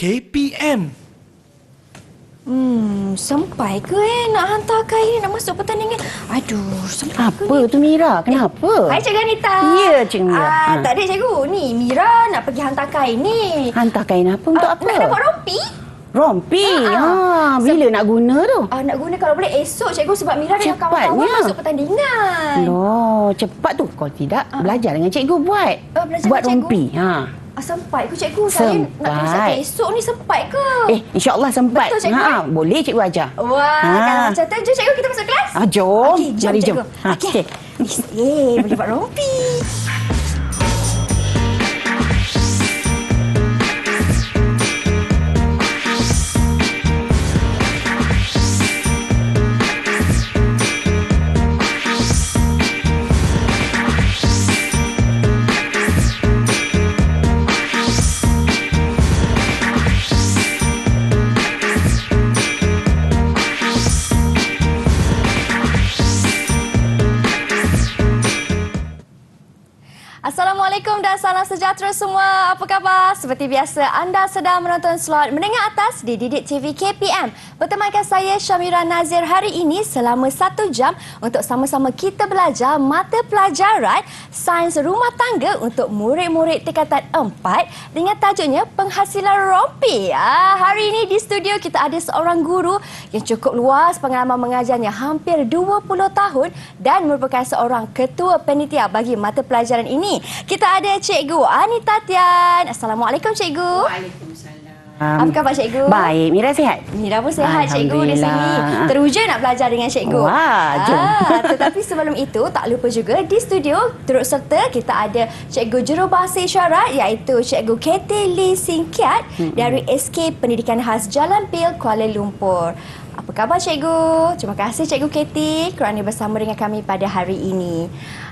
KPM. Sampai ke nak hantar kain, nak masuk pertandingan. Aduh, sampai ke Apa ni? tu Mira? Kenapa? Hai Cikgu Anita. Ya, Cik Mira. Tak ada Cikgu. Ni Mira nak pergi hantar kain ni. Hantar kain apa untuk apa? Nak dapat rompi. Rompi? Bila nak guna tu? Nak guna kalau boleh esok Cikgu, sebab Mira dengan kawan-kawan Cepatnya. masuk pertandingan. Loh, cepat tu. Kalau tidak, belajar dengan cikgu buat. Belajar buat dengan cikgu? rompi. Sempat ke Cikgu? Saya nak terus sampai esok ni, sempat ke? InsyaAllah sempat. Betul, Cikgu? Boleh cikgu ajar. Wah, kalau macam tu, jom Cikgu kita masuk kelas. Jom. Okey, jom Mari jom. Cikgu. Okey. Boleh buat rompi. Assalamualaikum dan salam sejahtera semua. Apa khabar? Seperti biasa, anda sedang menonton slot Menengah Atas di Didik TV KPM. Bertemankan saya Syamira Nazir hari ini selama 1 jam untuk sama-sama kita belajar mata pelajaran Sains Rumah Tangga untuk murid-murid tingkatan 4 dengan tajuknya Penghasilan Rompi. Hari ini di studio kita ada seorang guru yang cukup luas pengalaman mengajarnya hampir 20 tahun dan merupakan seorang ketua panitia bagi mata pelajaran ini. Kita ada Cikgu Anita Tian. Assalamualaikum Cikgu. Waalaikumsalam. Apa khabar Cikgu? Baik, Mira sihat? Mira pun sihat Cikgu di sini. Teruja nak belajar dengan Cikgu. Wah, jom. Tetapi sebelum itu, tak lupa juga di studio turut serta kita ada Cikgu Jurubahasa Isyarat iaitu Cikgu Katie Lee Singkiat dari SK Pendidikan Khas Jalan Pil, Kuala Lumpur. Apa khabar Cikgu? Terima kasih Cikgu Katie kerana bersama dengan kami pada hari ini.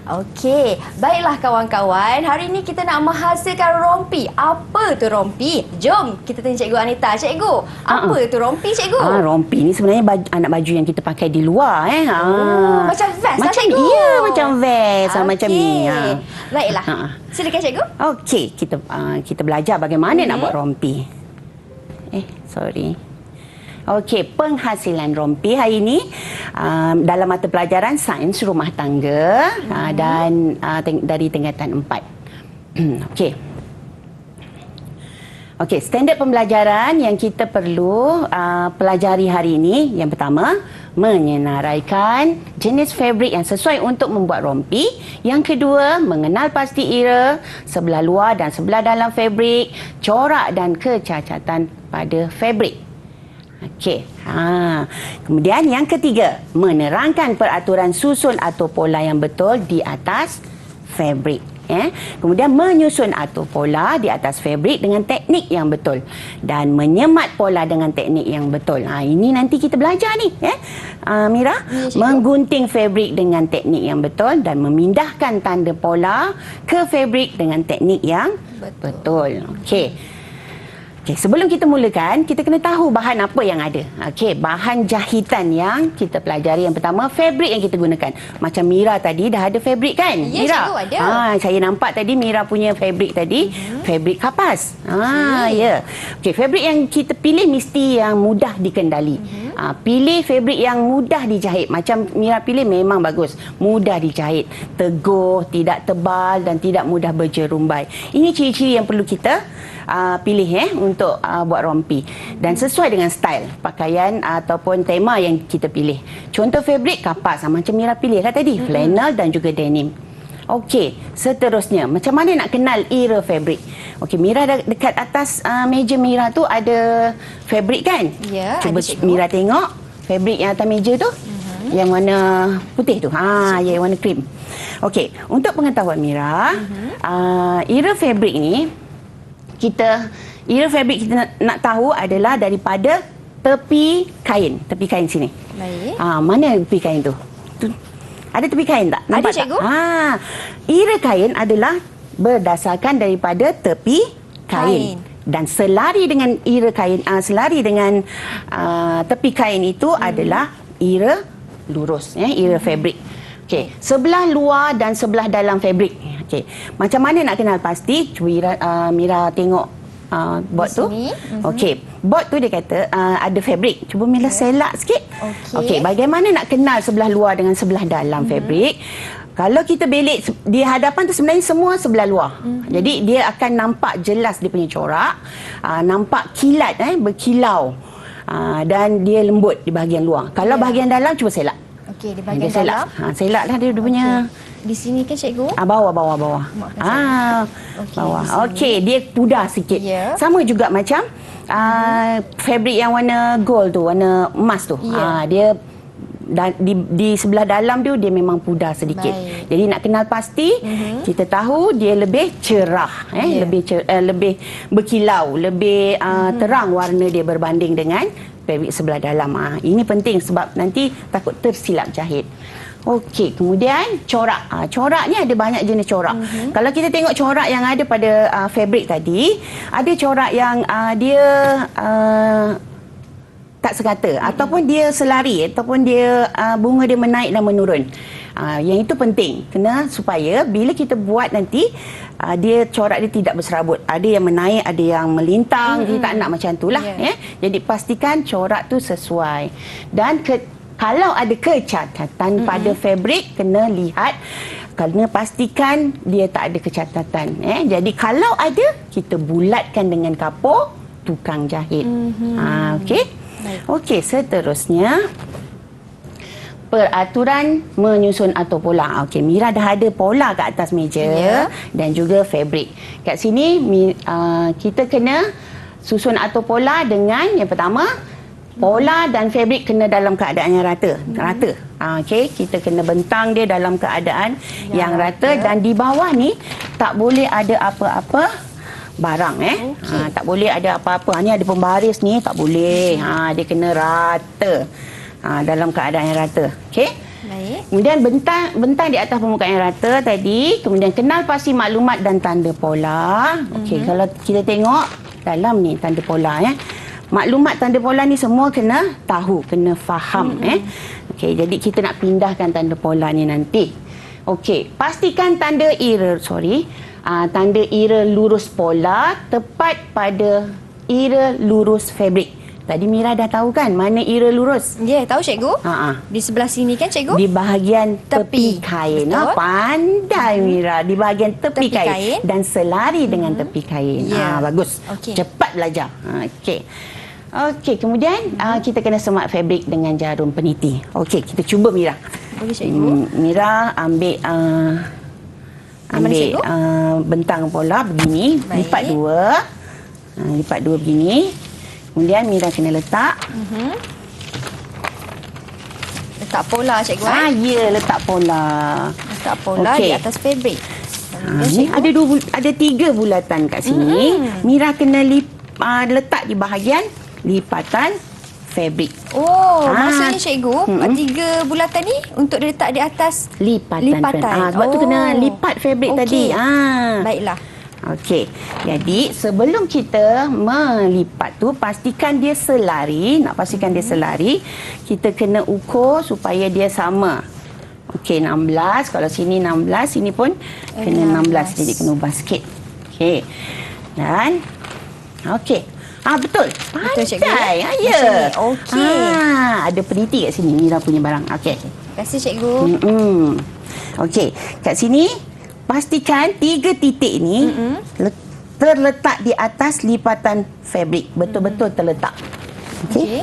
Okey, baiklah kawan-kawan. Hari ini kita nak menghasilkan rompi. Apa tu rompi? Jom kita tanya Cikgu Anita. Cikgu, apa tu rompi Cikgu? Rompi ni sebenarnya anak baju yang kita pakai di luar. Macam vest lah macam, Cikgu. Ya, macam vest. Macam ni. Baiklah. Silakan Cikgu. Okey, kita belajar bagaimana nak buat rompi. Sorry. Okey, penghasilan rompi hari ini dalam mata pelajaran Sains Rumah Tangga dan dari tingkatan 4. Okey. Okey, standard pembelajaran yang kita perlu pelajari hari ini, yang pertama, menyenaraikan jenis fabrik yang sesuai untuk membuat rompi. Yang kedua, mengenal pasti era, sebelah luar dan sebelah dalam fabrik, corak dan kecacatan pada fabrik. Okey. Kemudian yang ketiga, menerangkan peraturan susun atau pola yang betul di atas fabrik. Kemudian menyusun atau pola di atas fabrik dengan teknik yang betul dan menyemat pola dengan teknik yang betul. Ini nanti kita belajar ni, Mira, menggunting fabrik dengan teknik yang betul dan memindahkan tanda pola ke fabrik dengan teknik yang betul. Okey. Okay, sebelum kita mulakan, kita kena tahu bahan apa yang ada. Okey, bahan jahitan yang kita pelajari yang pertama, fabrik yang kita gunakan. Macam Mira tadi dah ada fabrik kan? Ya, Mira? Cikgu ada. Saya nampak tadi Mira punya fabrik tadi, fabrik kapas. Ya. Okey, fabrik yang kita pilih mesti yang mudah dikendali. Pilih fabrik yang mudah dijahit. Macam Mira pilih memang bagus. Mudah dijahit, teguh, tidak tebal dan tidak mudah berjerumbai. Ini ciri-ciri yang perlu kita pilih untuk buat rompi dan sesuai dengan style pakaian ataupun tema yang kita pilih. Contoh fabrik kapas macam Mira pilih lah tadi, flannel dan juga denim. Okey, seterusnya macam mana nak kenal era fabrik? Okey, Mira dekat atas meja Mira tu ada fabrik kan? Ya, cuba ada, Mira tengok fabrik yang atas meja tu. Yang warna putih tu. Yang warna krim. Okey, untuk pengetahuan Mira, era fabrik ni era fabrik kita nak tahu adalah daripada tepi kain sini. Baik. Mana tepi kain tu? Ada tepi kain tak? Nampak Ada Cikgu. Tak? Era kain adalah berdasarkan daripada tepi kain. Dan selari dengan era kain, selari dengan tepi kain itu adalah era lurus, era fabrik. Okey, sebelah luar dan sebelah dalam fabrik. Okey, macam mana nak kenal pasti? Cuba Mira tengok board Di tu. sini. Okey, board tu dia kata ada fabrik. Cuba Mila selak sikit. Okey. Bagaimana nak kenal sebelah luar dengan sebelah dalam fabrik? Kalau kita belik di hadapan tu sebenarnya semua sebelah luar. Jadi dia akan nampak jelas dia punya corak, nampak kilat berkilau. Dan dia lembut di bahagian luar. Kalau bahagian dalam cuba selak. Okey, di Dia bahagian selak. dalam. Selaklah dia punya. Di sini kan cikgu? Bawah. Maafkan saya. Okey, Bawah. di sini. Okey, dia pudar sikit. Ya. Sama juga macam fabrik yang warna gold tu, warna emas tu. Ya. Dia di sebelah dalam tu dia memang pudar sedikit. Baik. Jadi nak kenal pasti, kita tahu dia lebih cerah, Ya. lebih berkilau, lebih terang warna dia berbanding dengan fabrik sebelah dalam. Ini penting sebab nanti takut tersilap jahit. Okey, kemudian corak. Corak ni ada banyak jenis corak. Kalau kita tengok corak yang ada pada fabrik tadi, ada corak yang dia tak sekata ataupun dia selari ataupun dia bunga dia menaik dan menurun. Yang itu penting supaya bila kita buat nanti dia corak dia tidak berserabut. Ada yang menaik, ada yang melintang. Kita tak nak macam itulah ya. Jadi pastikan corak tu sesuai. Dan kalau ada kecacatan pada fabrik, kena lihat, kena pastikan dia tak ada kecacatan. Jadi kalau ada, kita bulatkan dengan kapur tukang jahit. Okey. Okey, seterusnya peraturan menyusun atur pola. Okey, Mira dah ada pola kat atas meja dan juga fabrik. Kat sini kita kena susun atur pola dengan yang pertama, pola dan fabrik kena dalam keadaan yang rata. Okey, kita kena bentang dia dalam keadaan yang rata dan di bawah ni tak boleh ada apa-apa barang tak boleh ada apa-apa. Ni ada pembaris ni, tak boleh. Dia kena rata. Dalam keadaan yang rata. Okey? Baik. Kemudian bentang di atas permukaan yang rata tadi, kemudian kenal pasti maklumat dan tanda pola. Okey, kalau kita tengok dalam ni tanda pola maklumat tanda pola ni semua kena tahu, kena faham Okey, jadi kita nak pindahkan tanda pola ni nanti. Okey, pastikan tanda tanda ira lurus pola tepat pada ira lurus fabrik. Tadi Mira dah tahu kan mana ira lurus? Ya, tahu cikgu. Di sebelah sini kan cikgu? Di bahagian tepi kain. Betul. Pandai Mira. Di bahagian tepi kain dan selari dengan tepi kain. Bagus. Okey. Cepat belajar. Okey. Okey, kemudian kita kena semat fabrik dengan jarum peniti. Okey, kita cuba Mira. Boleh cikgu. Mira ambil bentang pola begini. Baik. Lipat dua. Lipat dua begini. Kemudian Mira kena letak. Letak pola cikgu. Ya, letak pola. Letak pola di atas fabrik. Ni ada 3 bulatan kat sini. Mira kena letak di bahagian lipatan fabrik. Maksudnya cikgu, 3 bulatan ni untuk diletak di atas lipatan. Sebab tu kena lipat fabrik tadi. Baiklah. Okey. Jadi sebelum kita melipat tu pastikan dia selari. Nak pastikan dia selari, kita kena ukur supaya dia sama. Okey, 16. Kalau sini 16, sini pun kena 16. Jadi kena ubah sikit. Okey. Dan okey. Betul. Betul cikgu. Ya. Okey. Ada peniti kat sini Mira punya barang. Okey. Terima kasih cikgu. Okey. Kat sini pastikan 3 titik ni terletak di atas lipatan fabrik. Betul-betul terletak. Okey.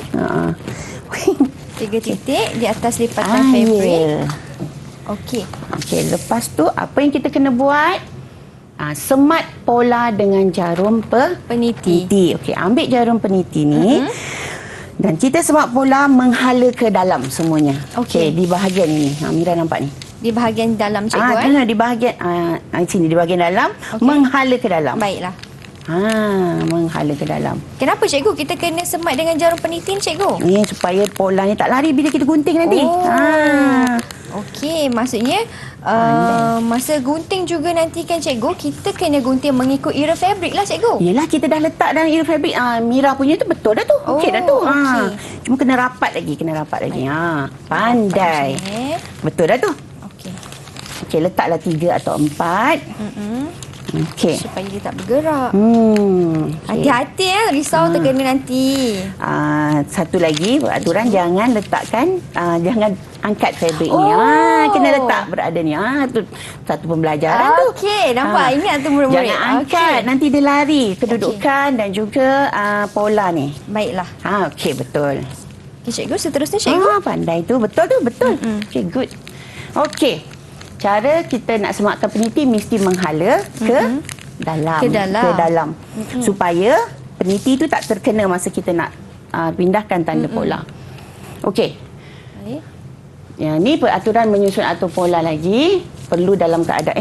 3 titik di atas lipatan fabrik. Okey. Okey, lepas tu apa yang kita kena buat? Semat pola dengan jarum peniti. Okey, ambil jarum peniti ni. Dan kita semat pola menghala ke dalam semuanya. Okey, di bahagian ini. Mira nampak ni. Di bahagian dalam cikgu. Di bahagian sini di bahagian dalam, menghala ke dalam. Baiklah. Menghala ke dalam. Kenapa cikgu kita kena semat dengan jarum peniti cikgu? Ni supaya pola ni tak lari bila kita gunting nanti. Okey, maksudnya masa gunting juga nanti kan cikgu, kita kena gunting mengikut ira fabrik lah cikgu. Yelah, kita dah letak dalam ira fabrik. Mira punya tu betul dah tu. Okey dah tu. Cuma kena rapat lagi. Pandai. Betul dah tu. Okey, letaklah 3 atau 4. Okey. Supaya dia tak bergerak. Okey. Hati-hati risau terkena nanti. Satu lagi peraturan, jangan letakkan, jangan angkat fabrik ni. Oh. Kena letak berada ni. Tu satu pembelajaran tu. Okey, nampak ingat tu murid-murid. Jangan angkat, nanti dia lari kedudukan dan juga pola ni. Baiklah. Okey, betul. Okay, cikgu, seterusnya cikgu. Pandai tu, betul tu, betul. Okey, good. Okey. Cara kita nak semakkan peniti mesti menghala ke dalam. Ke dalam. Supaya peniti tu tak terkena masa kita nak pindahkan tanda pola. Okey. Baik. Yang ni peraturan menyusun atur pola lagi perlu dalam keadaan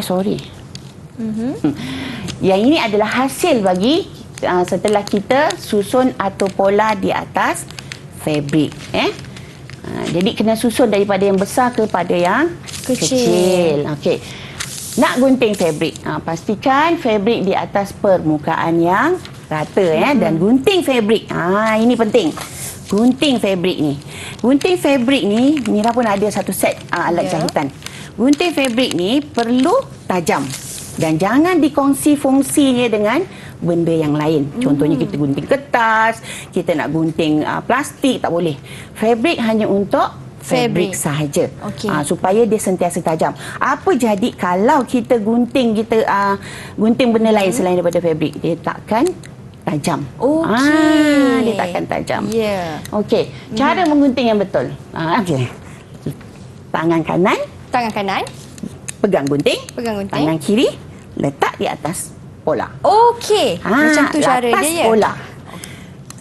Yang ini adalah hasil bagi setelah kita susun atur pola di atas fabrik. Jadi kena susun daripada yang besar kepada yang kecil. Okey. Nak gunting fabrik, pastikan fabrik di atas permukaan yang rata dan gunting fabrik. Ini penting. Gunting fabrik ni. Gunting fabrik ni Mira pun ada satu set alat jahitan. Gunting fabrik ni perlu tajam dan jangan dikongsi fungsinya dengan benda yang lain. Contohnya kita gunting kertas, kita nak gunting plastik, tak boleh. Fabrik hanya untuk fabrik sahaja. Okey. Supaya dia sentiasa tajam. Apa jadi kalau kita gunting benda lain selain daripada fabrik, dia takkan tajam. Okey. Dia takkan tajam. Ya. Okey, cara menggunting yang betul. Okey. Tangan kanan pegang gunting, tangan kiri letak di atas pola. Okey. Macam tu cara atas dia ya. pola.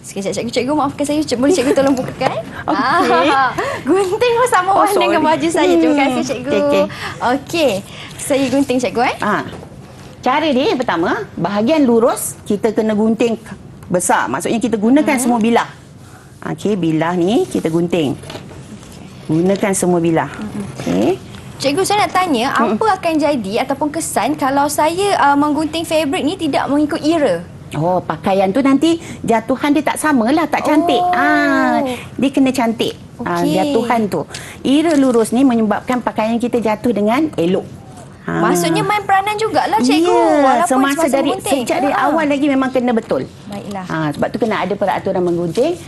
Sekejap cikgu, maafkan saya. Boleh cikgu tolong bukakan? Okey. Gunting pun sama warna dengan baju saya. Terima kasih cikgu. Okey. Saya gunting cikgu Cara dia yang pertama, bahagian lurus kita kena gunting besar. Maksudnya kita gunakan semua bilah. Okey, bilah ni kita gunting. Gunakan semua bilah. Okey. Cikgu, saya nak tanya, apa akan jadi ataupun kesan kalau saya menggunting fabrik ni tidak mengikut era? Pakaian tu nanti jatuhan dia tak samalah, tak cantik. Dia kena cantik. Jatuhan tu. Era lurus ni menyebabkan pakaian kita jatuh dengan elok. Maksudnya main peranan jugalah cikgu. Ya, Walaupun sejak dari awal lagi memang kena betul. Baiklah. Sebab tu kena ada peraturan menggunting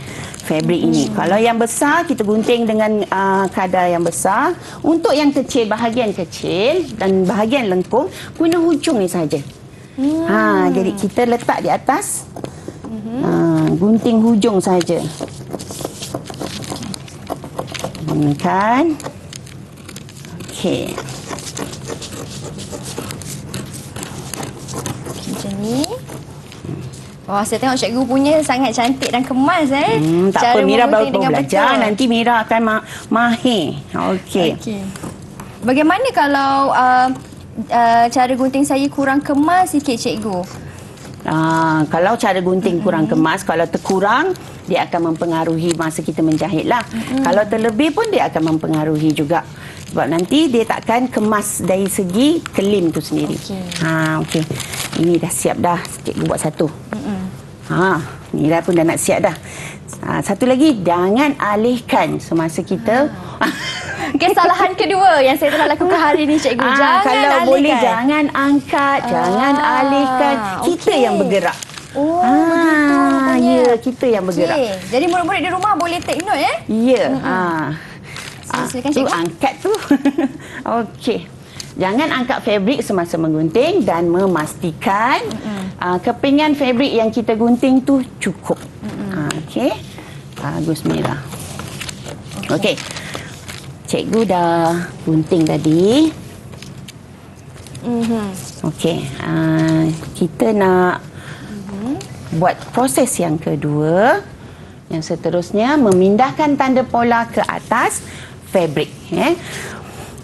fabrik ini. Kalau yang besar kita gunting dengan kadar yang besar. Untuk yang kecil, bahagian kecil dan bahagian lengkung, guna hujung ni saja. Jadi kita letak di atas. Gunting hujung saja. Gunakan. Okey. Macam ni. Wah, saya tengok cikgu punya sangat cantik dan kemas tak apa, Mira baru belajar. betul. Nanti Mira akan mahir. Okey. Bagaimana kalau cara gunting saya kurang kemas sikit cikgu? Kalau cara gunting kurang kemas, kalau terkurang, dia akan mempengaruhi masa kita menjahit lah. Kalau terlebih pun dia akan mempengaruhi juga. Sebab nanti dia takkan kemas dari segi kelim tu sendiri. Okey. Ini dah siap dah. Cikgu buat satu. Mira pun dah nak siap dah. Satu lagi, jangan alihkan semasa kita. Kesalahan kedua yang saya telah lakukan hari ini cikgu. Jangan kalau alihkan. boleh jangan angkat, jangan alihkan. Kita yang bergerak. Begitu. Ya, kita yang bergerak. Jadi murid-murid di rumah boleh take note Ya. Silakan Tu cikgu. angkat tu. Okey. Jangan angkat fabrik semasa menggunting dan memastikan kepingan fabrik yang kita gunting tu cukup. Okey. Bagus Mira. Okey. Cikgu dah gunting tadi. Okey. Kita nak buat proses yang kedua. Yang seterusnya memindahkan tanda pola ke atas fabrik.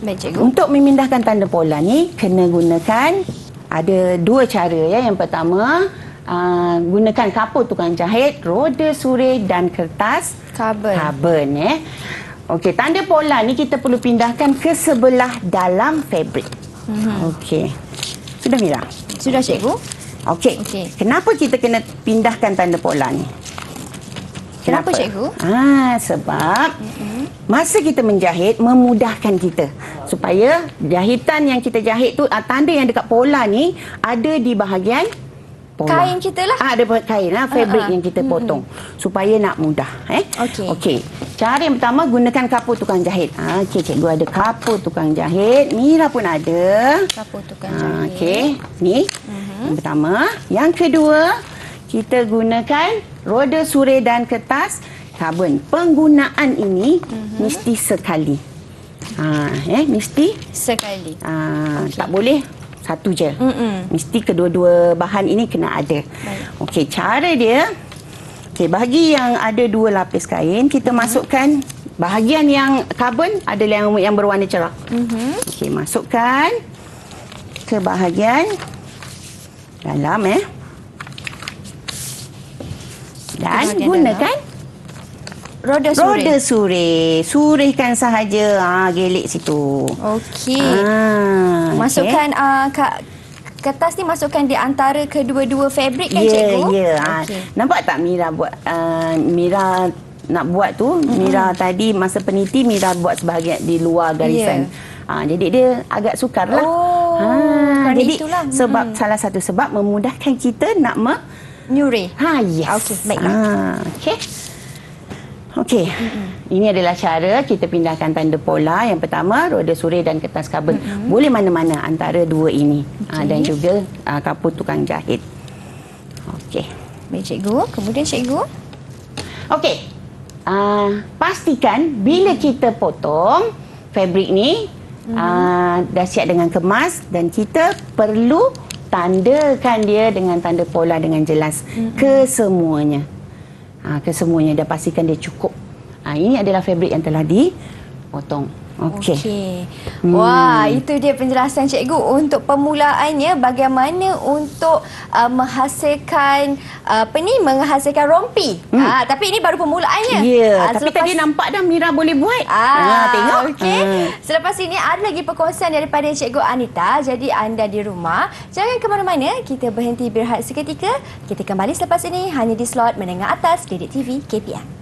Baik cikgu. Untuk memindahkan tanda pola ni kena gunakan ada dua cara ya. Yang pertama gunakan kapur tukang jahit, roda surih dan kertas karbon Okey, tanda pola ni kita perlu pindahkan ke sebelah dalam fabrik. Okey. Sudah Mira? Sudah cikgu. Okey. Kenapa kita kena pindahkan tanda pola ni? Kenapa cikgu? Sebab masa kita menjahit memudahkan kita supaya jahitan yang kita jahit tu tanda yang dekat pola ni ada di bahagian pola. Kain kita lah. Ada kain lah, fabric yang kita potong supaya nak mudah. Okey. Cara yang pertama gunakan kapur tukang jahit. Okey, cikgu ada kapur tukang jahit. Mira pun ada. Kapur tukang jahit. Okey, ni yang pertama. Yang kedua, kita gunakan roda surai dan kertas karbon. Penggunaan ini mesti sekali. Mesti sekali. Tak boleh satu je. Mesti kedua-dua bahan ini kena ada. Okey, cara dia. Okey, bagi yang ada 2 lapis kain, kita masukkan bahagian yang karbon ada yang berwarna cerah. Okey, masukkan ke bahagian dalam dan gunakan roda surai. Roda surai. Suraikan sahaja. Gelik situ. Okey. Masukkan kertas ni masukkan di antara kedua-dua fabrik kan cikgu? Ya. Nampak tak Mira buat Mira nak buat tu, Mira tadi masa peniti Mira buat sebahagian di luar garisan. Jadi dia agak sukar lah. Jadi itulah. Sebab salah satu sebab memudahkan kita nak nyuri. Yes. Okey, baiklah. Okey. Ini adalah cara kita pindahkan tanda pola. Yang pertama, roda surai dan kertas karbon. Boleh mana-mana antara dua ini. Dan juga kapur tukang jahit. Okey. Baik cikgu. Kemudian cikgu. Okey. Pastikan bila kita potong fabrik ni dah siap dengan kemas dan kita perlu tandakan dia dengan tanda pola dengan jelas kesemuanya. Kesemuanya dah pastikan dia cukup. Ini adalah fabrik yang telah dipotong. Okey. Wah, itu dia penjelasan cikgu untuk permulaannya bagaimana untuk menghasilkan menghasilkan rompi. Tapi ini baru permulaannya. Tapi tadi nampak dah Mira boleh buat. Tengok. Okey. Selepas ini ada lagi perkongsian daripada Cikgu Anita. Jadi anda di rumah jangan ke mana-mana, kita berhenti berehat seketika. Kita kembali selepas ini hanya di slot Menengah Atas Didik TV KPM.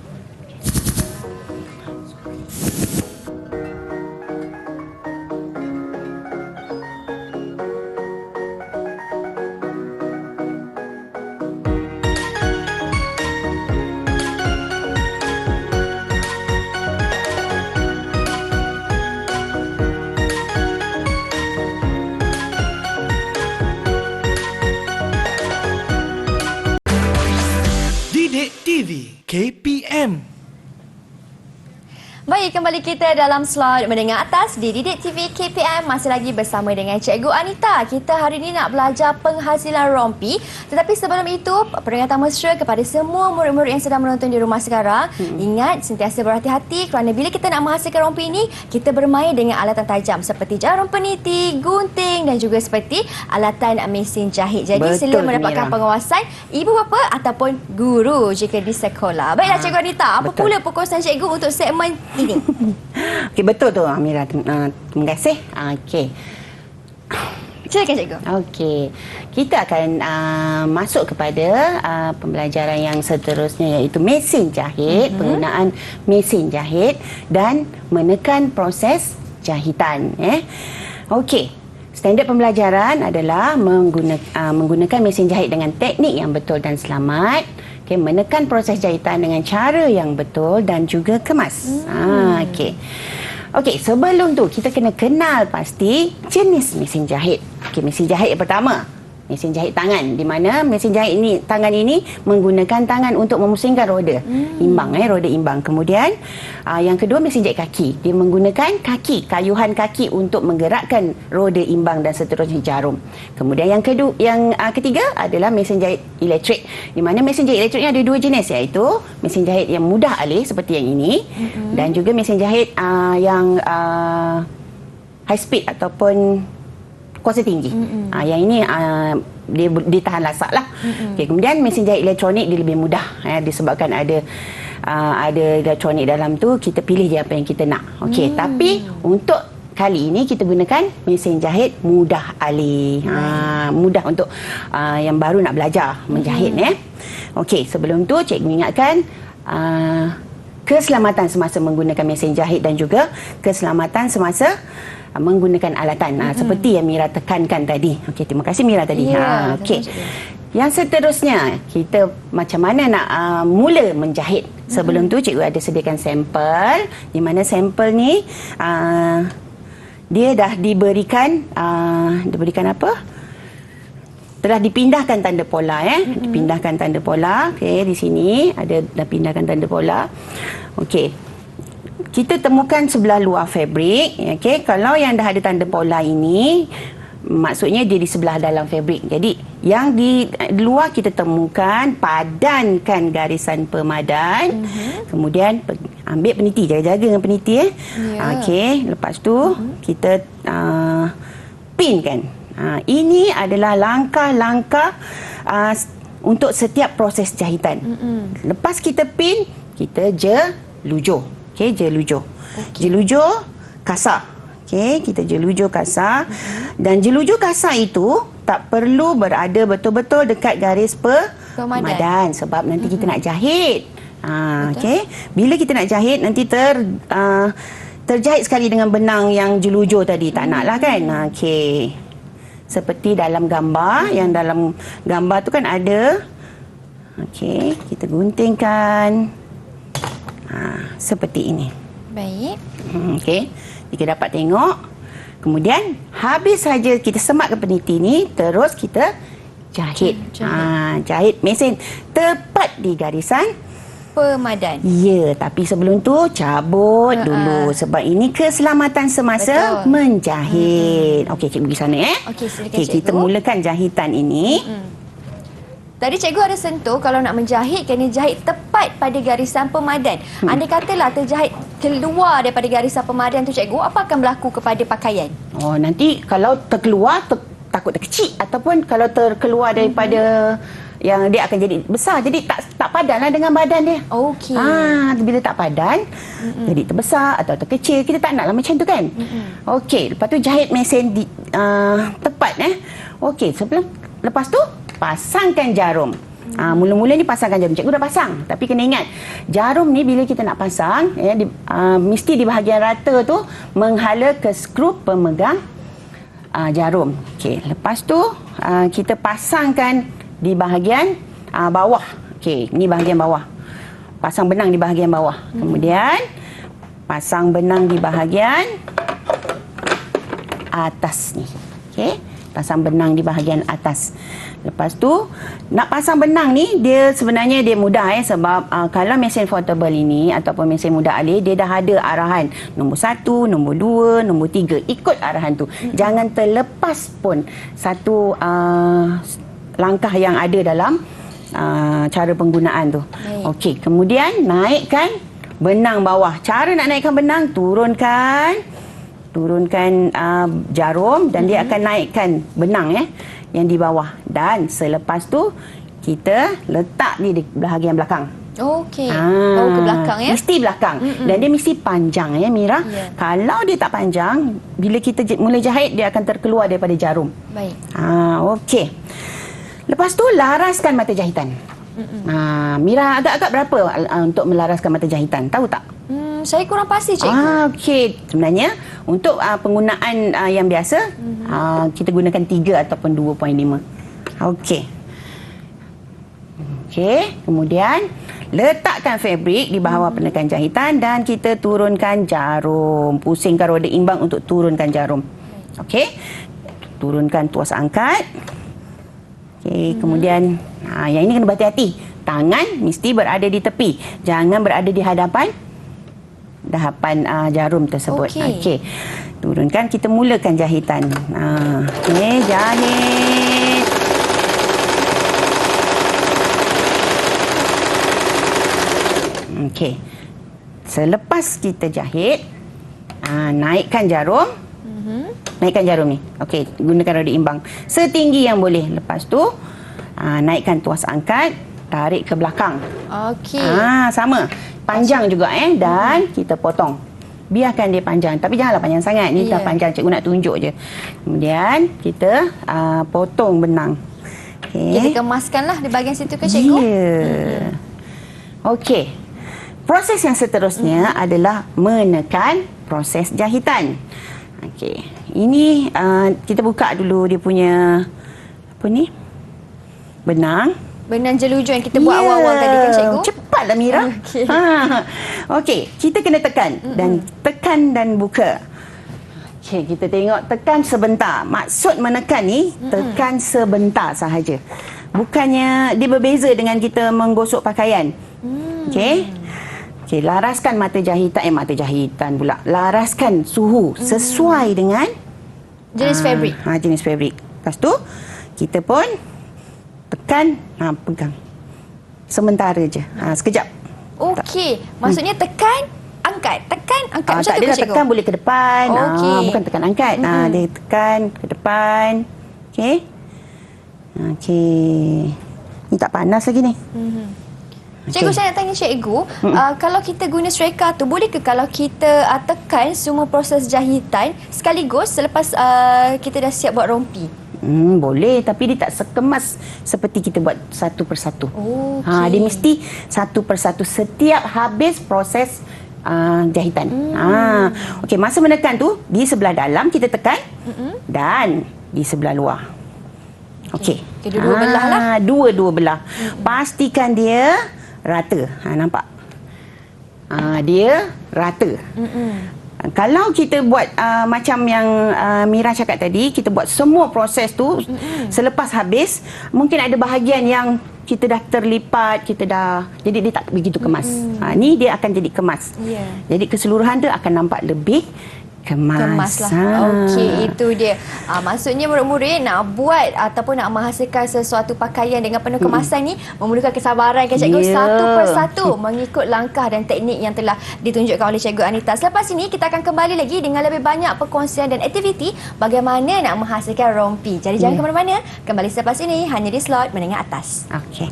KPM. Baik, kembali kita dalam slot Menengah Atas di Didik TV KPM. Masih lagi bersama dengan Cikgu Anita. Kita hari ini nak belajar penghasilan rompi. Tetapi sebelum itu, peringatan mesra kepada semua murid-murid yang sedang menonton di rumah sekarang. Ingat, sentiasa berhati-hati kerana bila kita nak menghasilkan rompi ini, kita bermain dengan alatan tajam seperti jarum peniti, gunting dan juga seperti alatan mesin jahit. Jadi sila mendapatkan pengawasan ibu bapa ataupun guru jika di sekolah. Baiklah Cikgu Anita, apa pula perkongsian cikgu untuk segmen ini? Okey, betul tu Amira. Terima kasih. Okey. Silakan cikgu. Okey. Kita akan masuk kepada pembelajaran yang seterusnya iaitu mesin jahit, penggunaan mesin jahit dan menekan proses jahitan. Okey. Standard pembelajaran adalah menggunakan mesin jahit dengan teknik yang betul dan selamat. Okay, menekan proses jahitan dengan cara yang betul dan juga kemas. Okey, sebelum tu kita kena kenal pasti jenis mesin jahit. Okey, mesin jahit yang pertama, mesin jahit tangan, di mana mesin jahit ini tangan ini menggunakan tangan untuk memusingkan roda imbang, roda imbang. Kemudian yang kedua mesin jahit kaki, dia menggunakan kaki, kayuhan kaki untuk menggerakkan roda imbang dan seterusnya jarum. Kemudian yang ketiga adalah mesin jahit elektrik, di mana mesin jahit elektrik ini ada dua jenis, iaitu mesin jahit yang mudah alih seperti yang ini dan juga mesin jahit yang high speed ataupun kuasa tinggi. Yang ini dia tahan lasak lah. Okay, kemudian mesin jahit elektronik dia lebih mudah disebabkan ada elektronik dalam tu, kita pilih je apa yang kita nak. Okey, tapi untuk kali ini kita gunakan mesin jahit mudah alih. Mudah untuk yang baru nak belajar menjahit. Okey, sebelum tu cikgu ingatkan keselamatan semasa menggunakan mesin jahit dan juga keselamatan semasa menggunakan alatan. Seperti yang Mira tekankan tadi. Okey, terima kasih Mira tadi. Okey. Yang seterusnya, kita macam mana nak mula menjahit. Sebelum tu cikgu ada sediakan sampel, di mana sampel ni dia dah diberikan apa? Telah dipindahkan tanda pola dipindahkan tanda pola. Okey, di sini ada dah pindahkan tanda pola. Okey. Kita temukan sebelah luar fabrik, okey. Kalau yang dah ada tanda pola ini, maksudnya dia di sebelah dalam fabrik. Jadi, yang di luar kita temukan, padankan garisan pemadan. Kemudian ambil peniti, jaga-jaga dengan peniti Okey, lepas tu kita pinkan. Ini adalah langkah-langkah untuk setiap proses jahitan. Lepas kita pin, kita jelujur. Okey, jelujur. Jelujur kasar. Okey, kita jelujur kasar. Dan jelujur kasar itu tak perlu berada betul-betul dekat garis pemadan sebab nanti kita nak jahit. Okey, bila kita nak jahit nanti terjahit sekali dengan benang yang jelujur tadi. Tak naklah kan? Okey. Seperti dalam gambar, yang dalam gambar tu kan ada. Okey, kita guntingkan. Seperti ini. Baik. Okey, kita dapat tengok. Kemudian, habis saja kita sematkan peniti ni, terus kita jahit. Jahit mesin tepat di garisan pemadan. Ya, tapi sebelum tu cabut dulu sebab ini keselamatan semasa menjahit. Okey, cikgu pergi sana Okey, silakan Okey, cikgu. kita mulakan jahitan ini. Tadi cikgu ada sentuh kalau nak menjahit kena jahit tepat pada garisan pemadan. Andai katalah terjahit keluar daripada garisan pemadan tu cikgu, apa akan berlaku kepada pakaian? Oh, nanti kalau terkeluar takut terkecil ataupun kalau terkeluar daripada yang dia akan jadi besar, jadi tak padanlah dengan badan dia. Okey. Bila tak padan, jadi terbesar atau terkecil, kita tak naklah macam tu kan. Okey, lepas tu jahit mesin tepat Okey, lepas tu pasangkan jarum. Mula-mula ni pasangkan jarum. Cikgu dah pasang, tapi kena ingat jarum ni bila kita nak pasang mesti di bahagian rata tu menghala ke skru pemegang jarum. Okey, lepas tu kita pasangkan di bahagian bawah. Okey, ni bahagian bawah. Pasang benang di bahagian bawah. Kemudian pasang benang di bahagian atas ni. Okey, pasang benang di bahagian atas. Lepas tu nak pasang benang ni dia sebenarnya dia mudah sebab kalau mesin portable ini ataupun mesin mudah alih dia dah ada arahan nombor 1, nombor 2, nombor 3, ikut arahan tu. Jangan terlepas pun satu langkah yang ada dalam cara penggunaan tu. Okey, kemudian naikkan benang bawah. Cara nak naikkan benang, turunkan jarum dan dia akan naikkan benang yang di bawah. Dan selepas tu kita letak ni di bahagian belakang. Okey. Bawa ke belakang Mesti belakang. Dan dia mesti panjang Mira. Kalau dia tak panjang, bila kita mula jahit dia akan terkeluar daripada jarum. Baik. Okey. Lepas tu laraskan mata jahitan. Mira agak-agak berapa untuk melaraskan mata jahitan? Tahu tak? Saya kurang pasti cikgu. Okey. Sebenarnya untuk penggunaan yang biasa kita gunakan 3 ataupun 2.5. Okey. Okey. Kemudian letakkan fabrik di bawah penekan jahitan dan kita turunkan jarum. Pusingkan roda imbang untuk turunkan jarum. Okey. Turunkan tuas angkat. Okey, kemudian yang ini kena berhati-hati. Tangan mesti berada di tepi. Jangan berada di hadapan jarum tersebut. Okey. Turunkan, kita mulakan jahitan. Okey, jahit. Okey. Selepas kita jahit, naikkan jarum. Naikkan jarum ni. Okey, gunakan roda imbang setinggi yang boleh. Lepas tu naikkan tuas angkat, tarik ke belakang. Okey. Sama. Panjang juga dan kita potong. Biarkan dia panjang, tapi janganlah panjang sangat. Ni dah panjang, cikgu nak tunjuk je. Kemudian kita potong benang. Okey. Kita kemaskanlah di bahagian situ ke cikgu? Okey. Proses yang seterusnya adalah menekan proses jahitan. Okey. Ini kita buka dulu dia punya apa ni? Benang. Benang jeluju yang kita buat awal-awal tadi kan cikgu? Cepatlah Mira. Okey. Okey, kita kena tekan dan tekan dan buka. Okey, kita tengok tekan sebentar. Maksud menekan ni tekan sebentar sahaja. Bukannya dia berbeza dengan kita menggosok pakaian. Okey. Okey, laraskan mata jahitan pula. Laraskan suhu sesuai dengan Jenis fabric. Jenis fabric. Lepas tu kita pun tekan, pegang. Sementara je. Sekejap. Okey, maksudnya tekan, angkat. Tekan, angkat. Macam Tak tu adalah ke cikgu? tekan boleh ke depan. Okey. Bukan tekan angkat. Dia tekan ke depan. Okey. Okey. Ni tak panas lagi ni. Cikgu, saya nak tanya cikgu, kalau kita guna Sreka tu, boleh ke kalau kita tekan semua proses jahitan sekaligus selepas kita dah siap buat rompi? Boleh, tapi dia tak sekemas seperti kita buat satu persatu. Okey. Dia mesti satu persatu setiap habis proses jahitan. Okey, masa menekan tu di sebelah dalam kita tekan dan di sebelah luar. Okey. Kedua-dua belah lah. Dua-dua belah. Pastikan dia rata. Nampak? Dia rata. Kalau kita buat macam yang Mira cakap tadi, kita buat semua proses tu selepas habis, mungkin ada bahagian yang kita dah terlipat, jadi dia tak begitu kemas. Ni dia akan jadi kemas. Yeah. Jadi keseluruhan dia akan nampak lebih kemas. Lah. Okey, itu dia. Maksudnya murid-murid nak buat ataupun nak menghasilkan sesuatu pakaian dengan penuh kemasan ni memerlukan kesabaran kan cikgu, satu persatu mengikut langkah dan teknik yang telah ditunjukkan oleh cikgu Anita. Selepas ini kita akan kembali lagi dengan lebih banyak perkongsian dan aktiviti bagaimana nak menghasilkan rompi. Jadi jangan ke mana-mana, kembali selepas ini hanya di slot menengah atas. Okey.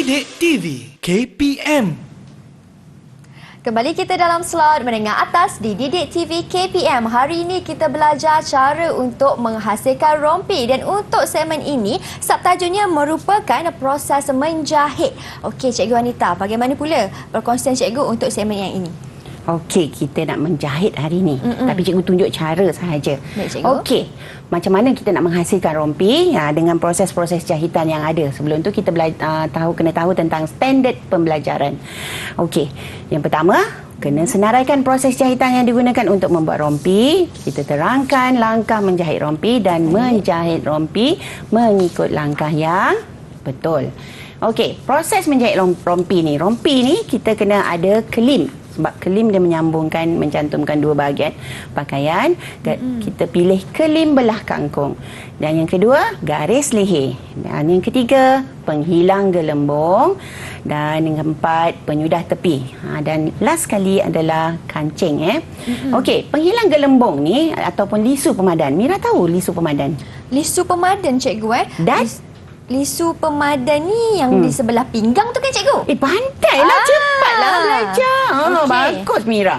Didik TV KPM. Kembali kita dalam slot menengah atas di Didik TV KPM. Hari ini kita belajar cara untuk menghasilkan rompi dan untuk segmen ini subtajuknya merupakan proses menjahit. Okey Cikgu Anita, bagaimana pula perkongsian cikgu untuk segmen yang ini? Okey, kita nak menjahit hari ni. Tapi cikgu tunjuk cara sahaja. Baik, cikgu. Okey, macam mana kita nak menghasilkan rompi dengan proses-proses jahitan yang ada. Sebelum tu kita kena tahu tentang standard pembelajaran. Okey, yang pertama, kena senaraikan proses jahitan yang digunakan untuk membuat rompi. Kita terangkan langkah menjahit rompi dan menjahit rompi mengikut langkah yang betul. Okey, proses menjahit rompi ni kita kena ada kelim. Sebab kelim dia mencantumkan dua bahagian pakaian. Kita pilih kelim belah kangkung. Dan yang kedua, garis leher. Dan yang ketiga, penghilang gelembung. Dan yang keempat, penyudah tepi. Dan last sekali adalah kancing. Okey, penghilang gelembung ni ataupun lisu pemadan. Mira tahu lisu pemadan? Lisu pemadan cikgu Dan lisu pemadan ni yang di sebelah pinggang tu kan cikgu? pandailah, cepatlah belajar. Okey. Bagus Mira.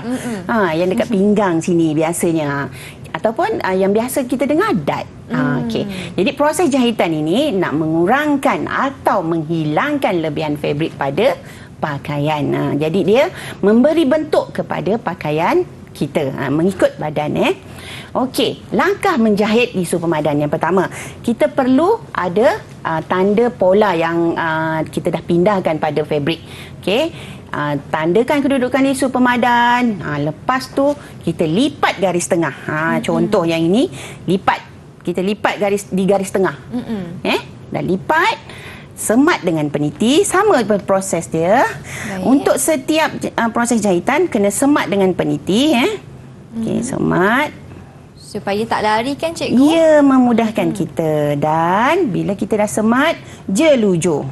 Yang dekat pinggang sini biasanya. Ataupun yang biasa kita dengar dad. Okey. Jadi proses jahitan ini nak mengurangkan atau menghilangkan lebihan fabrik pada pakaian. Jadi dia memberi bentuk kepada pakaian kita mengikut badan. Okey, langkah menjahit lisu pemadan yang pertama, kita perlu ada tanda pola yang kita dah pindahkan pada fabrik. Okey, tandakan kedudukan lisu pemadan. Lepas tu kita lipat garis tengah. Contoh yang ini, kita lipat di garis tengah. Dan lipat, semat dengan peniti, sama proses dia. Baik. Untuk setiap proses jahitan kena semat dengan peniti. Okey, semat Supaya tak lari kan cikgu? ia memudahkan kita. Dan bila kita dah semat, jelujur.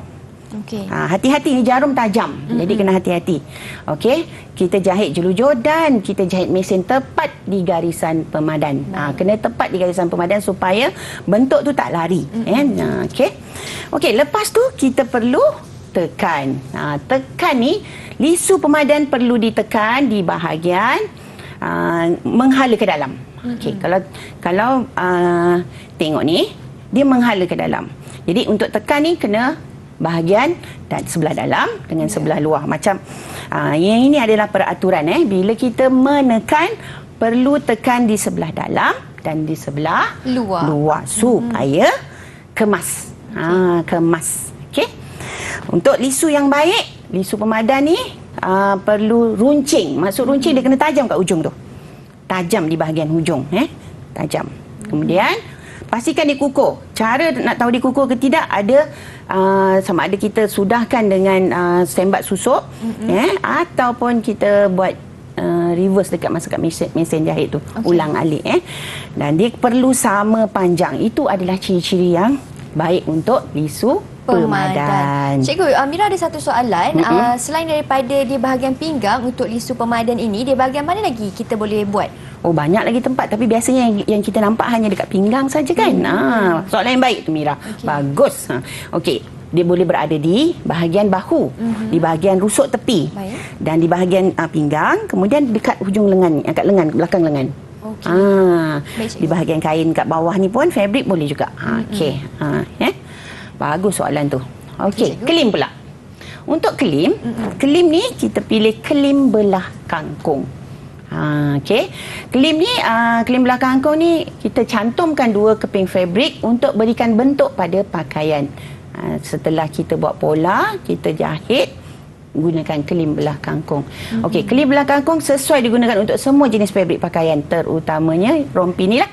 Okey. Hati-hati, ni jarum tajam. Jadi kena hati-hati. Okey, kita jahit jelujur dan kita jahit mesin tepat di garisan pemadan. Kena tepat di garisan pemadan supaya bentuk tu tak lari. Okey. Okey, lepas tu kita perlu tekan. Tekan ni, lisu pemadan perlu ditekan di bahagian menghala ke dalam. Okey, kalau tengok ni, dia menghala ke dalam. Jadi untuk tekan ni kena bahagian dan sebelah dalam dengan sebelah luar. Macam yang ini adalah peraturan bila kita menekan perlu tekan di sebelah dalam dan di sebelah luar supaya kemas. Kemas. Okey. Untuk lisu yang baik, lisu pemadan ni perlu runcing. Maksud runcing dia kena tajam kat ujung tu. Tajam di bahagian hujung, tajam. Kemudian pastikan dikukur. Cara nak tahu dikukur ke tidak ada sama ada kita sudahkan dengan sembat susuk ataupun kita buat reverse dekat masuk kat mesin jahit tu. Ulang alik dan dia perlu sama panjang. Itu adalah ciri-ciri yang baik untuk lisu pemadan. Cikgu, Mira ada satu soalan. Selain daripada di bahagian pinggang untuk lisu pemadan ini, di bahagian mana lagi kita boleh buat? Oh, banyak lagi tempat, tapi biasanya yang kita nampak hanya dekat pinggang saja kan. Soalan yang baik tu Mira. Bagus. Okey, dia boleh berada di bahagian bahu, di bahagian rusuk tepi. Dan di bahagian pinggang, kemudian dekat hujung lengan, kat lengan, belakang lengan. Di bahagian kain kat bawah ni pun fabric boleh juga. Okey. Bagus soalan tu. Okey, kelim pula. Untuk kelim, kelim ni kita pilih kelim belah kangkung. Okey. Kelim ni, kelim belah kangkung ni kita cantumkan 2 keping fabric untuk berikan bentuk pada pakaian. Setelah kita buat pola, kita jahit gunakan kelim belah kangkung. Okey, kelim belah kangkung sesuai digunakan untuk semua jenis fabric pakaian, terutamanya rompi ni lah.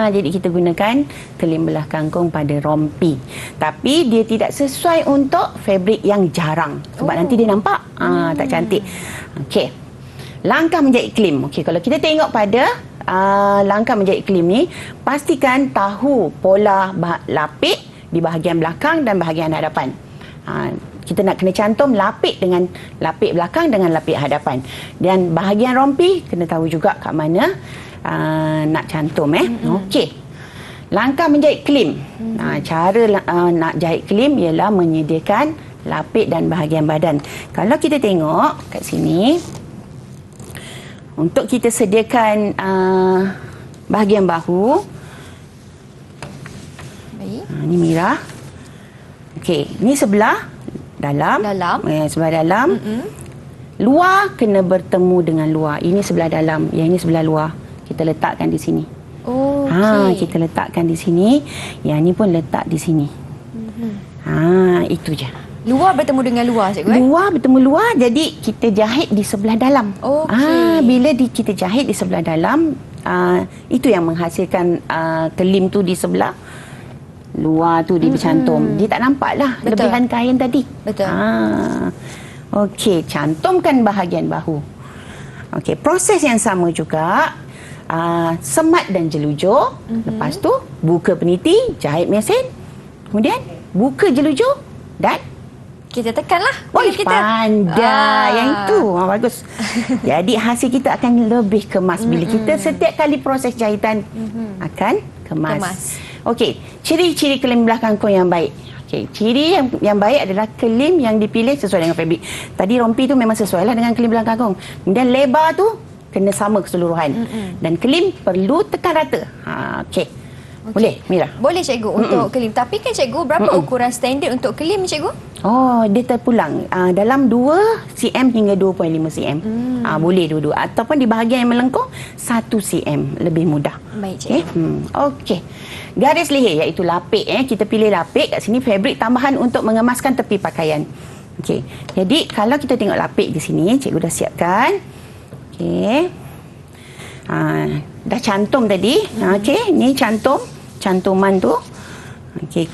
Jadi kita gunakan kelim belah kangkung pada rompi. Tapi dia tidak sesuai untuk fabric yang jarang sebab nanti dia nampak tak cantik. Okey. Langkah menjahit kelim. Okey, kalau kita tengok pada langkah menjahit kelim ni, pastikan tahu pola lapik di bahagian belakang dan bahagian hadapan. Kita nak kena cantum lapik dengan lapik belakang dengan lapik hadapan. Dan bahagian rompi kena tahu juga kat mana nak cantum. Okey. Langkah menjahit kelim. Cara nak jahit kelim ialah menyediakan lapik dan bahagian badan. Kalau kita tengok kat sini, untuk kita sediakan bahagian bahu. Baik. Ni Mira. Okey, ni sebelah dalam. Sebelah dalam. Luar kena bertemu dengan luar. Ini sebelah dalam, yang ini sebelah luar. Kita letakkan di sini. Kita letakkan di sini. Yang ni pun letak di sini. Itu je. Luar bertemu dengan luar, cikgu? Luar bertemu luar, jadi kita jahit di sebelah dalam. Bila kita jahit di sebelah dalam, itu yang menghasilkan kelim tu di sebelah luar tu dia bercantum. Dia tak nampak lah lebihan kain tadi. Betul. Okey, cantumkan bahagian bahu. Okey, proses yang sama juga. Semat dan jelujur. Lepas tu buka peniti, jahit mesin. Kemudian buka jelujur dan kita tekanlah. Kita pandai yang itu. Bagus. Jadi hasil kita akan lebih kemas bila kita setiap kali proses jahitan akan kemas. Okey, ciri-ciri kelim belah kangkung yang baik. Okey, ciri yang baik adalah kelim yang dipilih sesuai dengan fabric. Tadi rompi tu memang sesuai lah dengan kelim belah kangkung. Kemudian lebar tu kena sama keseluruhan. Dan kelim perlu tekan rata. Okey. Boleh, Mira? Boleh, cikgu, untuk kelim. Tapi kan, cikgu, berapa ukuran standard untuk kelim, cikgu? Oh, dia terpulang. Dalam 2 cm hingga 2.5 cm. Boleh dua-dua. Ataupun di bahagian yang melengkung, 1 cm. Lebih mudah. Baik, cikgu. Okey. Garis leher, iaitu lapik. Kita pilih lapik. Kat sini, fabric tambahan untuk mengemaskan tepi pakaian. Okey. Jadi, kalau kita tengok lapik di sini, cikgu dah siapkan. Okey. Dah cantum tadi. Okey, ni cantuman tu. Okey.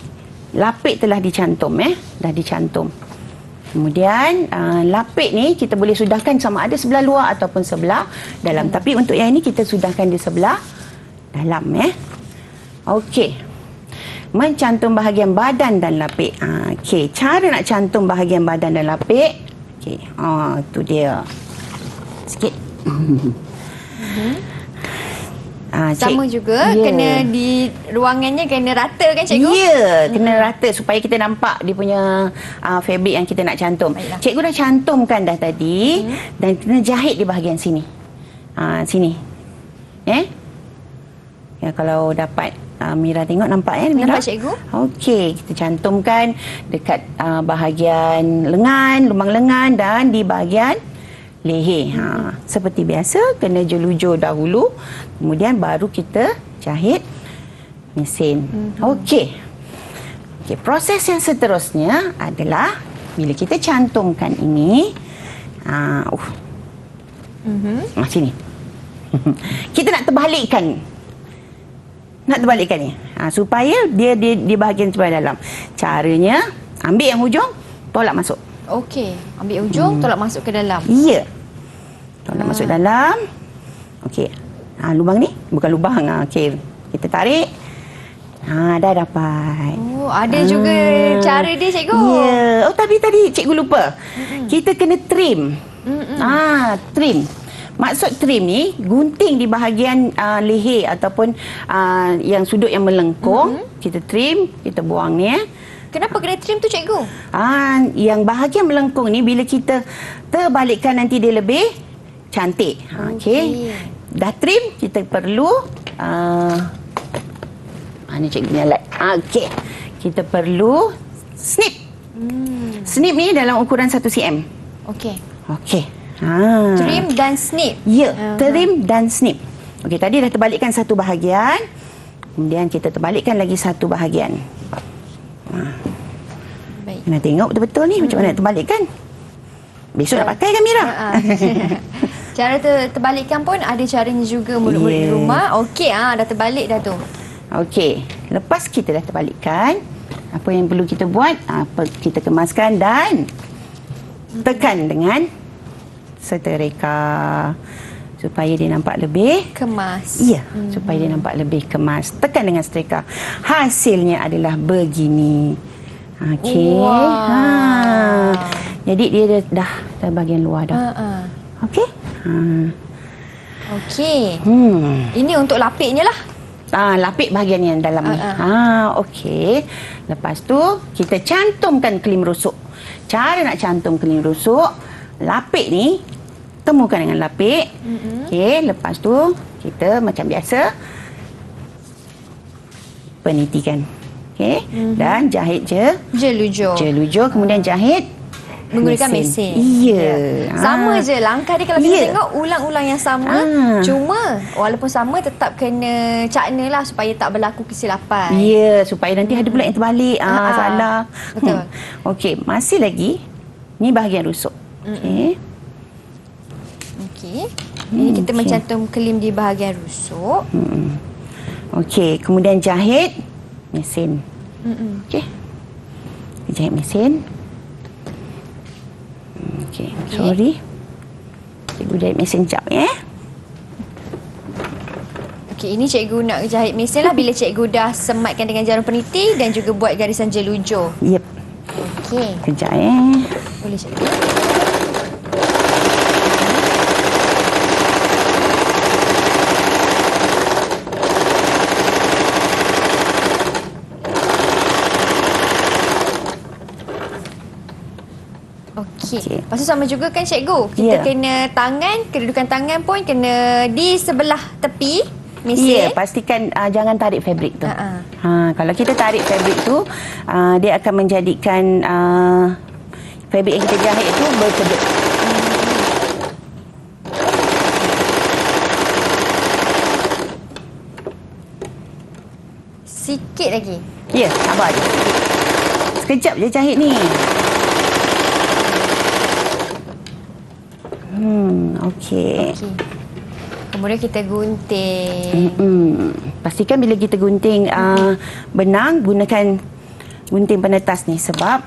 Lapik telah dicantum dah dicantum. Kemudian lapik ni kita boleh sudahkan sama ada sebelah luar ataupun sebelah dalam. Tapi untuk yang ini kita sudahkan di sebelah dalam. Okey. mencantum bahagian badan dan lapik. Okey, cara nak cantum bahagian badan dan lapik. Okey, tu dia. Sikit. Sama juga, kena di ruangannya kena rata kan cikgu? Ya, kena rata supaya kita nampak dia punya fabric yang kita nak cantum. Baiklah. Cikgu dah cantumkan dah tadi dan kena jahit di bahagian sini. Sini. Ya, kalau dapat Mira tengok, nampak Mira? Nampak cikgu? Okey, kita cantumkan dekat bahagian lengan, lubang lengan dan di bahagian leher. Seperti biasa, kena jelujur dahulu, kemudian baru kita jahit mesin. Okey. Proses yang seterusnya adalah bila kita cantumkan ini, sini. Kita nak terbalikkan. Ni. Supaya dia di bahagian sebelah dalam. Caranya, ambil yang hujung, tolak masuk. Okey, ambil ujung, tolak masuk ke dalam. Ya. Tolak masuk dalam. Okey. Lubang ni, bukan lubang. Okey, kita tarik. Dah dapat. Ada juga cara dia cikgu. Ya. Tadi cikgu lupa. Kita kena trim. Trim. Maksud trim ni, gunting di bahagian leher ataupun yang sudut yang melengkung. Kita trim, kita buang ni. Kenapa kena trim tu cikgu? Yang bahagian melengkung ni bila kita terbalikkan nanti dia lebih cantik. Okey. Dah trim, kita perlu mana cikgu punya light. Okey. Kita perlu snip. Snip ni dalam ukuran 1 cm. Okey. Trim dan snip. Ya, trim dan snip. Okey, tadi dah terbalikkan satu bahagian. Kemudian kita terbalikkan lagi satu bahagian. Baik. Kena tengok betul-betul ni macam mana terbalikkan. Besok nak pakai kan Mira? Cara terbalikkan pun ada caranya juga murid-murid di rumah. Okey, dah terbalik dah tu. Okey, lepas kita dah terbalikkan, apa yang perlu kita buat? Kita kemaskan dan tekan dengan seterika supaya dia nampak lebih kemas. Ya, supaya dia nampak lebih kemas. Tekan dengan setrika. Hasilnya adalah begini. Okey. Jadi dia dah bahagian luar dah. Okey. Okey. Ini untuk lapiknya lah. Lapik bahagian yang dalam ni. Okey. Lepas tu kita cantumkan kelim rusuk. Cara nak cantum kelim rusuk, lapik ni temukan dengan lapik. Okey, lepas tu kita macam biasa penitikan. Okey, dan jahit jelujur, kemudian jahit menggunakan mesin. Ya. Sama je langkah dia kalau kita tengok ulang-ulang yang sama. Cuma walaupun sama tetap kena cakna lah supaya tak berlaku kesilapan. Ya, supaya nanti ada pula yang terbalik. Salah. Betul. Okey, masih lagi ni bahagian rusuk. Okey. Ini kita mencantum kelim di bahagian rusuk. Okey, kemudian jahit mesin. Okey. Jahit mesin. Okey, sorry. Cikgu jahit mesin jap Okey, ini cikgu nak jahit mesin lah bila cikgu dah sematkan dengan jarum peniti dan juga buat garisan jelujur. Yep. Okey. Kejap Boleh cikgu. Okey. Lepas tu sama juga kan cikgu. Kita kena kedudukan tangan pun kena di sebelah tepi mesin. Ya, pastikan jangan tarik fabrik tu. Kalau kita tarik fabrik tu, dia akan menjadikan fabrik yang kita jahit tu berkedut. Sikit lagi. Ya, sabar je. Sekejap je jahit ni. Okey. Kemudian kita gunting. Pastikan bila kita gunting benang, gunakan gunting penetas ni sebab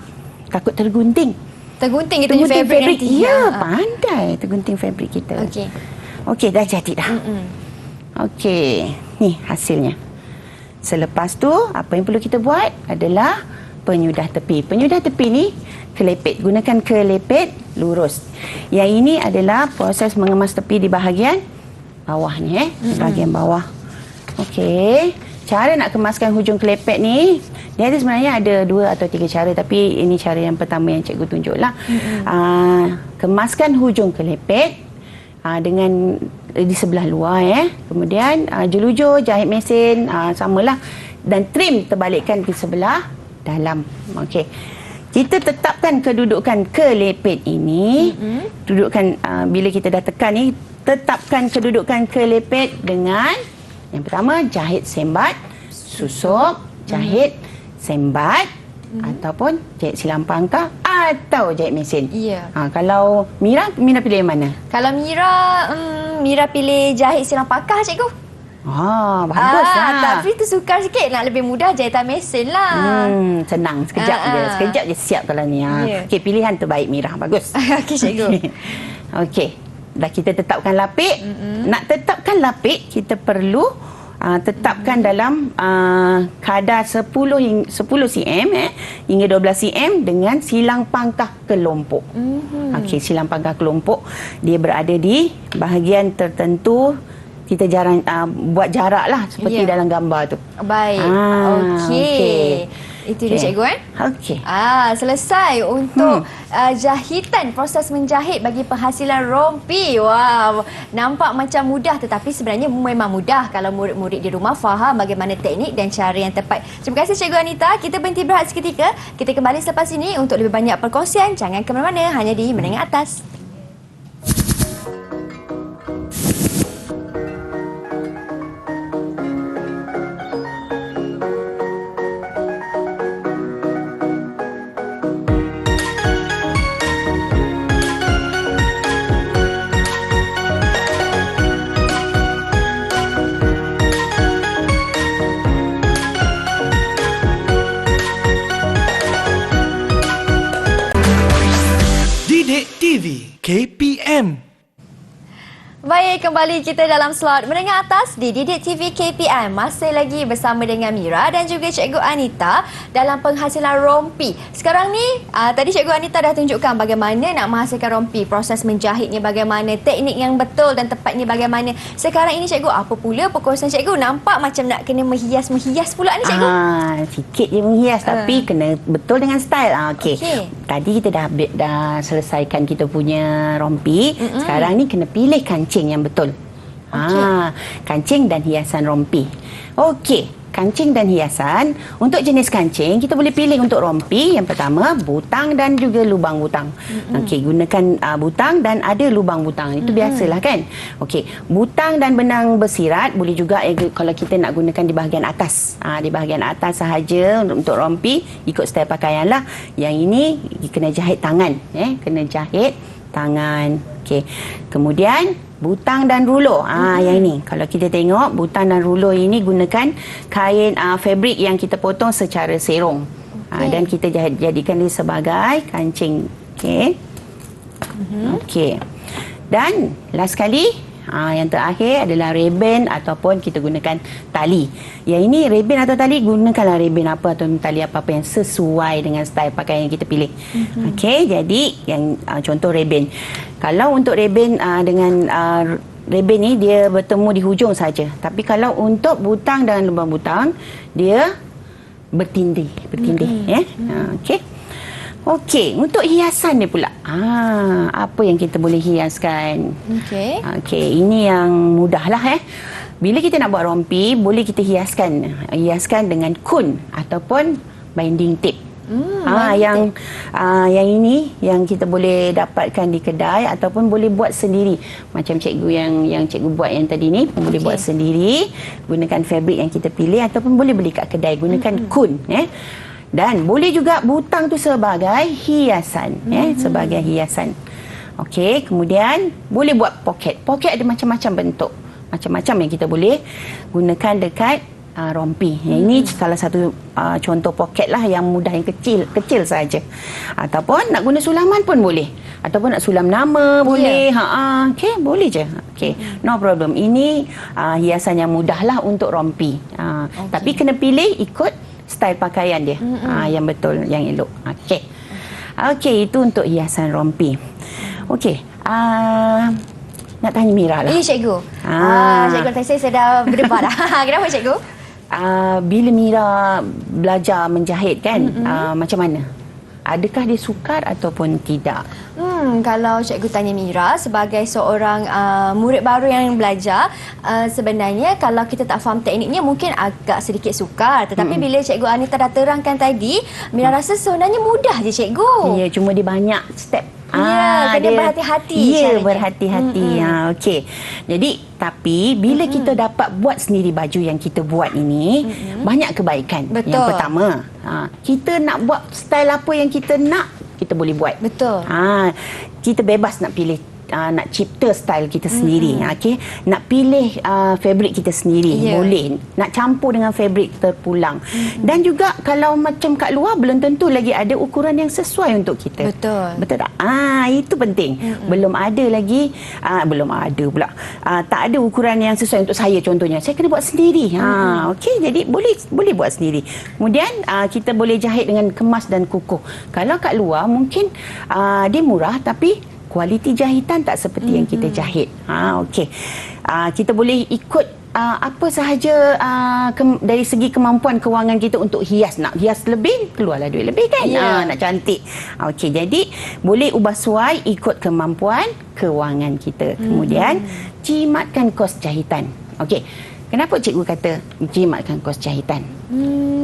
takut tergunting. Tergunting kita punya fabrik nanti. Ya, pandai tergunting fabrik kita. Okey. Okey, dah jadi dah. Okey, ni hasilnya. Selepas tu, apa yang perlu kita buat adalah penyudah tepi. Penyudah tepi ni kelepit. Gunakan kelepit lurus. Yang ini adalah proses mengemas tepi di bahagian bawah ni. Bahagian bawah. Okey. Cara nak kemaskan hujung kelepit ni, dia ada sebenarnya ada 2 atau 3 cara, tapi ini cara yang pertama yang cikgu tunjuklah. Kemaskan hujung kelepit dengan di sebelah luar Kemudian jelujur, jahit mesin, samalah, dan trim terbalikkan di sebelah dalam. Okey. Kita tetapkan kedudukan kelepit ini. Dudukan bila kita dah tekan ni, tetapkan kedudukan kelepit dengan yang pertama jahit sembat, susup, jahit sembat, ataupun jahit silang pangkah atau jahit mesin. Ya. Kalau Mira pilih yang mana? Kalau Mira pilih jahit silang pangkah, cikgu. Bagus lah. Tapi tersukar sikit, nak lebih mudah jahitan mesin lah. Senang, sekejap je. Sekejap je siap kalau ni. Okey, pilihan terbaik Mira. Bagus. Okey, cikgu. Okey. Dah kita tetapkan lapik. Nak tetapkan lapik, kita perlu tetapkan dalam kadar 10 cm hingga 12 cm dengan silang pangkah kelompok. Okey, silang pangkah kelompok dia berada di bahagian tertentu. Kita jarang buat jarak lah seperti dalam gambar tu. Baik. Okey. Itu dia cikgu Okey. Selesai untuk jahitan, proses menjahit bagi penghasilan rompi. Wow, nampak macam mudah tetapi sebenarnya memang mudah kalau murid-murid di rumah faham bagaimana teknik dan cara yang tepat. Terima kasih Cikgu Anita. Kita berhenti berehat seketika. Kita kembali selepas ini untuk lebih banyak perkongsian. Jangan ke mana-mana, hanya di Menengah Atas. Didik TV KPM. Baik, kembali kita dalam slot Menengah Atas di Didik TV KPM. Masih lagi bersama dengan Mira dan juga Cikgu Anita dalam penghasilan rompi. Sekarang ni, tadi Cikgu Anita dah tunjukkan bagaimana nak menghasilkan rompi, proses menjahitnya bagaimana, teknik yang betul dan tepatnya bagaimana. Sekarang ini Cikgu, apa pula perkongsian Cikgu? Nampak macam nak kena menghias-menghias pula ni Cikgu. Sikit je menghias tapi kena betul dengan style. Okey. Tadi kita dah selesaikan kita punya rompi. Sekarang ni kena pilih kancing yang betul. Kancing dan hiasan rompi. Okey, kancing dan hiasan. Untuk jenis kancing, kita boleh pilih untuk rompi. Yang pertama, butang dan juga lubang butang. Okey, gunakan butang dan ada lubang butang. Itu biasalah kan? Okey, butang dan benang bersirat boleh juga kalau kita nak gunakan di bahagian atas. Di bahagian atas sahaja untuk rompi, ikut style pakaian lah. Yang ini kena jahit tangan. Kena jahit tangan. Okey. Kemudian butang dan rulo. Yang ini. Kalau kita tengok butang dan rulo ini gunakan kain fabrik yang kita potong secara serong. Dan kita jadikan dia sebagai kancing. Okey. Okey. Dan last sekali, yang terakhir adalah reben ataupun kita gunakan tali. Yang ini reben atau tali, gunakanlah reben apa atau tali apa-apa yang sesuai dengan style pakaian yang kita pilih. Okey, jadi yang contoh reben. Kalau untuk reben dengan reben ni dia bertemu di hujung saja. Tapi kalau untuk butang dan lubang butang, dia bertindih. Okey. Okey, untuk hiasan ni pula. Apa yang kita boleh hiaskan? Okey, ini yang mudahlah Bila kita nak buat rompi, boleh kita hiaskan dengan kun ataupun binding tape. Yang ini yang kita boleh dapatkan di kedai ataupun boleh buat sendiri. Macam cikgu yang cikgu buat yang tadi ni pun boleh buat sendiri, gunakan fabrik yang kita pilih ataupun boleh beli kat kedai, gunakan kun dan boleh juga butang tu sebagai hiasan sebagai hiasan. Okey, kemudian boleh buat poket. Poket ada macam-macam bentuk. Macam-macam yang kita boleh gunakan dekat rompi. Ini salah satu contoh poket lah yang mudah, yang kecil saja. Ataupun nak guna sulaman pun boleh. Ataupun nak sulam nama boleh. Okey, boleh je. Okey, no problem. Ini hiasan yang mudah lah untuk rompi. Tapi kena pilih ikut style pakaian dia. Yang betul, yang elok. Okey. Okey, itu untuk hiasan rompi. Okey. Nak tanya Mira lah. Cikgu. Cikgu, tadi saya dah berdebar dah. Kenapa cikgu? Bila Mira belajar menjahit kan, macam mana? Adakah dia sukar ataupun tidak? Kalau cikgu tanya Mira sebagai seorang murid baru yang belajar, sebenarnya kalau kita tak faham tekniknya mungkin agak sedikit sukar. Tetapi bila cikgu Anita dah terangkan tadi, Mira rasa sebenarnya mudah je cikgu. Ya, cuma dia banyak step. Kena berhati-hati. Ya, berhati-hati. Okey. Jadi, tapi bila kita dapat buat sendiri baju yang kita buat ini, banyak kebaikan. Betul. Yang pertama, kita nak buat style apa yang kita nak, kita boleh buat. Betul. Kita bebas nak pilih, nak cipta style kita sendiri. Okey, nak pilih fabric kita sendiri, boleh. Nak campur dengan fabric terpulang. Dan juga kalau macam kat luar belum tentu lagi ada ukuran yang sesuai untuk kita. Betul. Betul tak? Itu penting. Belum ada lagi, belum ada pula. Tak ada ukuran yang sesuai untuk saya contohnya. Saya kena buat sendiri. Okey, jadi boleh buat sendiri. Kemudian kita boleh jahit dengan kemas dan kukuh. Kalau kat luar mungkin dia murah tapi kualiti jahitan tak seperti yang kita jahit. Okey. Kita boleh ikut apa sahaja dari segi kemampuan kewangan kita untuk hias. Nak hias lebih, keluarlah duit lebih kan? Nak cantik. Okey, jadi boleh ubah suai ikut kemampuan kewangan kita. Kemudian, jimatkan kos jahitan. Okey. Kenapa cikgu kata jimatkan kos jahitan?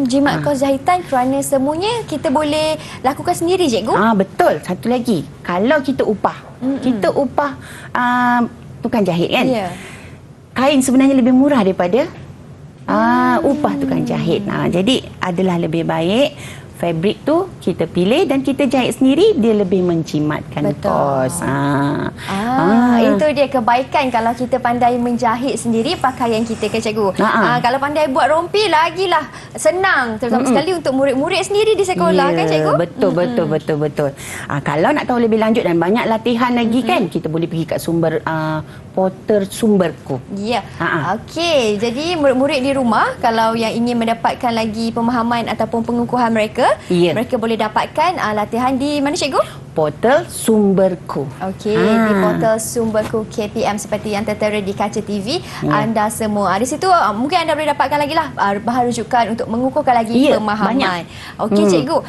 Jimat kos jahitan kerana semuanya kita boleh lakukan sendiri, cikgu. Betul. Satu lagi, kalau kita upah, kita upah tukang jahit kan? Kain sebenarnya lebih murah daripada upah tukang jahit. Jadi adalah lebih baik fabric tu kita pilih dan kita jahit sendiri, dia lebih menjimatkan kos. Itu dia kebaikan kalau kita pandai menjahit sendiri pakaian kita kan cikgu. Kalau pandai buat rompi lagilah senang, terutama sekali untuk murid-murid sendiri di sekolah kan cikgu. Betul. Kalau nak tahu lebih lanjut dan banyak latihan lagi kan, kita boleh pergi kat sumber portal Sumberku. Ya. Okey, jadi murid-murid di rumah kalau yang ingin mendapatkan lagi pemahaman ataupun pengukuhan mereka, mereka boleh dapatkan latihan di mana cikgu? Portal Sumberku. Okey, di portal Sumberku KPM seperti yang tertera di kaca TV anda semua. Di situ mungkin anda boleh dapatkan lagi lah bahan rujukan untuk mengukuhkan lagi pemahaman. Okey cikgu.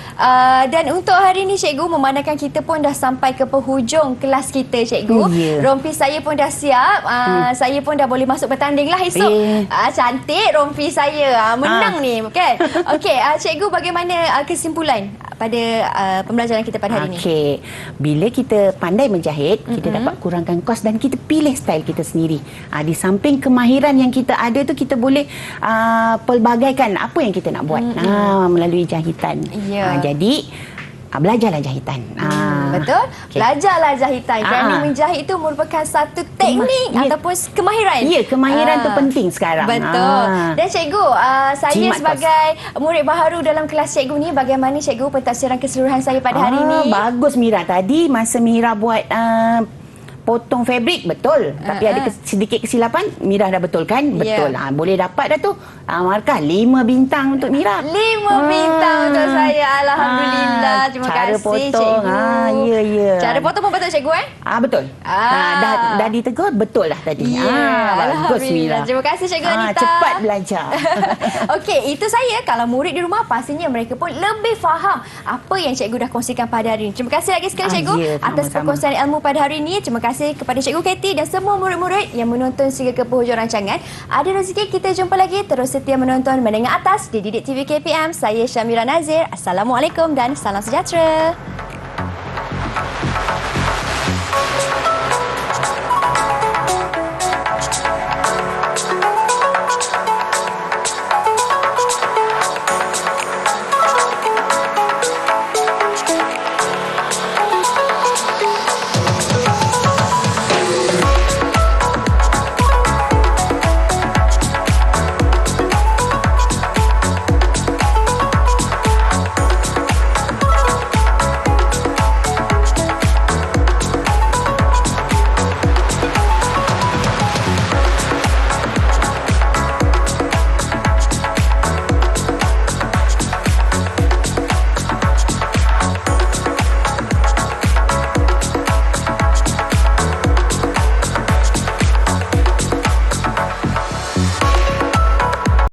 Dan untuk hari ini cikgu, memandangkan kita pun dah sampai ke penghujung kelas kita cikgu. Rompi saya pun dah siap. Saya pun dah boleh masuk bertanding lah esok. Cantik rompi saya. Menang ni kan. Okey, cikgu bagaimana kesimpulan pada pembelajaran kita pada hari ini? Okey. Bila kita pandai menjahit, kita dapat kurangkan kos dan kita pilih style kita sendiri. Di samping kemahiran yang kita ada tu, kita boleh pelbagaikan apa yang kita nak buat melalui jahitan. Jadi belajarlah jahitan. Betul. Belajarlah jahitan. Kerana menjahit itu merupakan satu teknik ataupun kemahiran. Ya, kemahiran tu penting sekarang. Betul. Dan cikgu, saya sebagai murid baharu dalam kelas cikgu ni, bagaimana cikgu pentafsiran keseluruhan saya pada hari ini? Bagus Mira. Tadi masa Mira buat potong fabrik, betul. Tapi ada sedikit kesilapan, Mira dah betulkan. Betul. Boleh dapat dah tu. Markah 5 bintang untuk Mira. 5 bintang untuk saya. Alhamdulillah. Terima cara kasih potong, cikgu. Cara potong pun betul cikgu betul. Dah ditegur betul lah tadi. Bagus Mira. Terima kasih cikgu Anita. Cepat belajar. Okey, itu saya. Kalau murid di rumah, pastinya mereka pun lebih faham apa yang cikgu dah kongsikan pada hari ini. Terima kasih lagi sekali cikgu atas perkongsian ilmu pada hari ini. Terima kasih kepada Cikgu Katie dan semua murid-murid yang menonton sehingga ke penghujung rancangan. Ada rezeki kita jumpa lagi. Terus setia menonton Menengah Atas di Didik TV KPM. Saya Syamira Nazir. Assalamualaikum dan salam sejahtera.